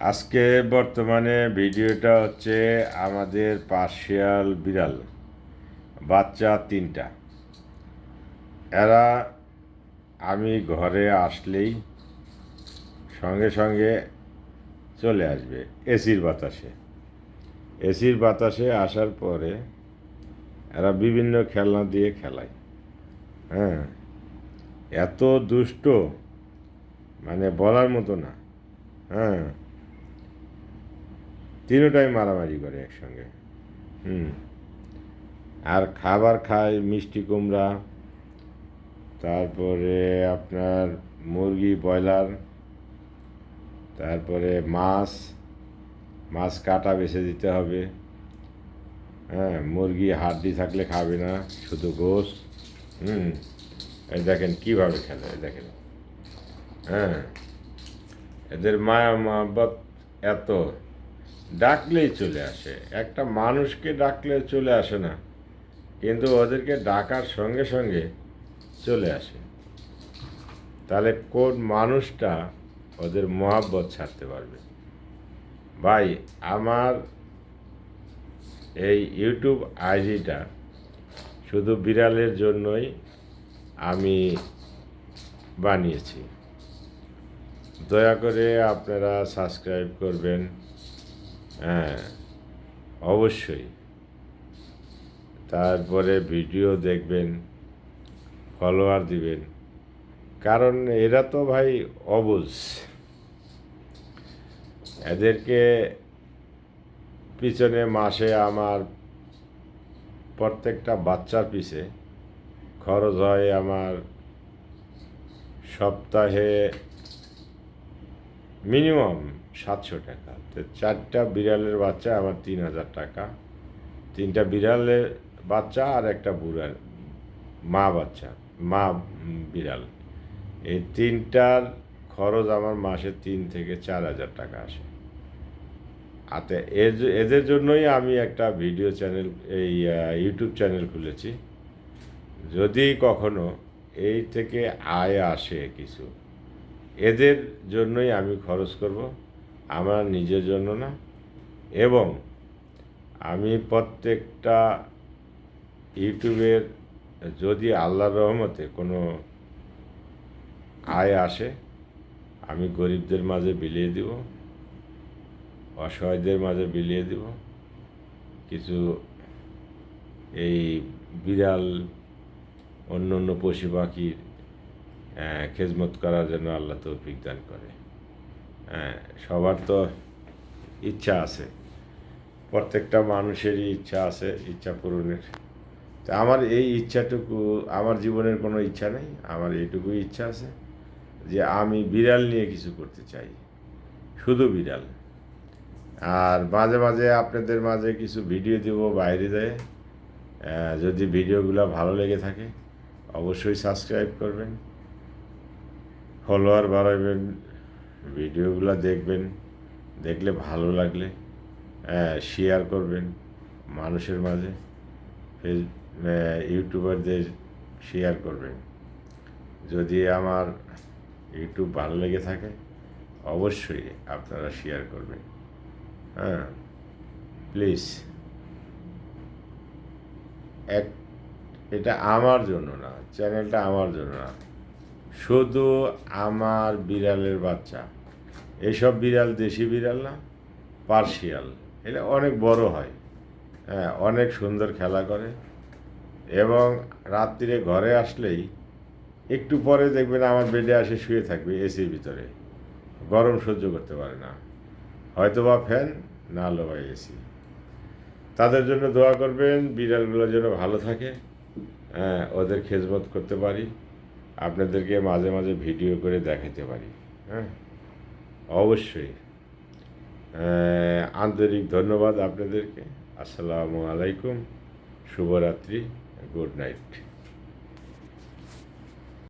আজকে বর্তমানে ভিডিওটা হচ্ছে আমাদের পার্সিয়াল বিড়াল বাচ্চা 3টা। এরা আমি ঘরে আসলেই সঙ্গে সঙ্গে চলে আসবে এসির বাতাসে আসার পরে এরা বিভিন্ন খেলনা দিয়ে খেলায়। হ্যাঁ, এত দুষ্ট মানে বলার মতো না। হ্যাঁ, তিনটাই মারামারি করে একসঙ্গে। হুম, আর খাবার খায় মিষ্টি কুমড়া, তারপরে আপনার মুরগি ব্রয়লার, তারপরে মাছ মাছ কাটা বেছে দিতে হবে। হ্যাঁ, মুরগি হাড্ডি থাকলে খাবে না, শুধু গোশ। হুম, এই দেখেন কীভাবে খেলে, এই দেখেন। হ্যাঁ, এদের মায়া মহব্বত এত, ডাকলেই চলে আসে। একটা মানুষকে ডাকলে চলে আসে না, কিন্তু ওদেরকে ডাকার সঙ্গে সঙ্গে চলে আসে। তাহলে কোন মানুষটা ওদের মহব্বত ছাড়তে পারবে? ভাই, আমার এই ইউটিউব আইডিটা শুধু বিড়ালের জন্যই আমি বানিয়েছি। দয়া করে আপনারা সাবস্ক্রাইব করবেন। হ্যাঁ, অবশ্যই। তারপরে ভিডিও দেখবেন, ফলোয়ার দিবেন, কারণ এরা তো ভাই অবুঝ। এদেরকে পিছনে মাসে আমার প্রত্যেকটা বাচ্চার পিছে খরচ হয় আমার সপ্তাহে মিনিমাম 700 টাকা। তো 4টা বিড়ালের বাচ্চা আমার 3000 টাকা। 3টা বিড়ালের বাচ্চা আর একটা বুড়ার মা বিড়াল, এই 3টার খরচ আমার মাসে 3 থেকে 4 হাজার টাকা আসে। আতে এদের জন্যই আমি একটা ভিডিও চ্যানেল, এই ইউটিউব চ্যানেল খুলেছি। যদি কখনো এই থেকে আয় আসে কিছু, এদের জন্যই আমি খরচ করব, আমার নিজের জন্য না। এবং আমি প্রত্যেকটা ইউটিউবের, যদি আল্লাহর রহমতে কোনো আয় আসে, আমি গরিবদের মাঝে বিলিয়ে দিব, অসহায়দের মাঝে বিলিয়ে দিব। কিছু এই বিড়াল, অন্য অন্য পশু পাখির খেজমত করার জন্য আল্লাহ তৌফিক দান করে। সবার তো ইচ্ছা আছে, প্রত্যেকটা মানুষেরই ইচ্ছা আছে, ইচ্ছা পূরণের। তো আমার এই ইচ্ছাটুকু, আমার জীবনের কোনো ইচ্ছা নেই, আমার এইটুকুই ইচ্ছা আছে যে আমি বিড়াল নিয়ে কিছু করতে চাই, শুধু বিড়াল। আর মাঝে মাঝে আপনাদের মাঝে কিছু ভিডিও দেবো বাইরে যায়। যদি ভিডিওগুলো ভালো লেগে থাকে অবশ্যই সাবস্ক্রাইব করবেন, ফলোয়ার বাড়াবেন, ভিডিওগুলো দেখবেন, দেখলে ভালো লাগলে শেয়ার করবেন মানুষের মাঝে, ইউটিউবারদের শেয়ার করবেন। যদি আমার ইউটিউব ভালো লেগে থাকে অবশ্যই আপনারা শেয়ার করবেন। হ্যাঁ, প্লিজ। এটা আমার জন্য না, চ্যানেলটা আমার জন্য না, শুধু আমার বিড়ালের বাচ্চা। এসব বিড়াল দেশি বিড়াল না, পার্সিয়াল। এটা অনেক বড় হয়, হ্যাঁ, অনেক সুন্দর খেলা করে। এবং রাত্রিরে ঘরে আসলেই একটু পরে দেখবেন আমার বেডে আসে শুয়ে থাকবে এসির ভিতরে, গরম সহ্য করতে পারে না, হয়তো বা ফ্যান, না হলো বা এসি। তাদের জন্য দোয়া করবেন, বিড়ালগুলো যেন ভালো থাকে, হ্যাঁ, ওদের খেজমত করতে পারি, আপনাদেরকে মাঝে মাঝে ভিডিও করে দেখাতে পারি। হ্যাঁ, অবশ্যই। আন্তরিক ধন্যবাদ আপনাদেরকে। আসসালামু আলাইকুম, শুভরাত্রি, গুড নাইট।